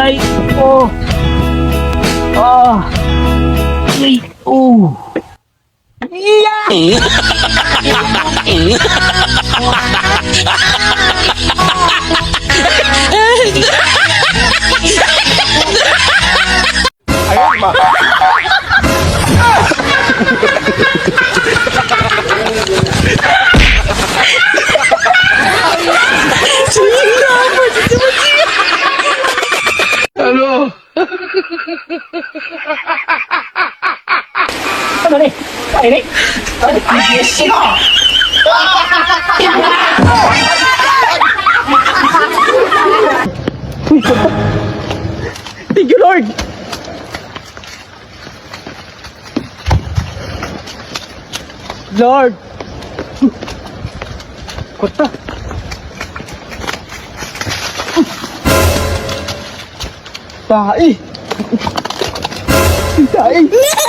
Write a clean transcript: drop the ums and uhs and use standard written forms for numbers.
Ay, oh. Ah. Ay, oh. Yeah! Ayun ba? Ano? Ano ni? Ay, ni? Thank you, Lord! Lord! Kota! Tae! Tae!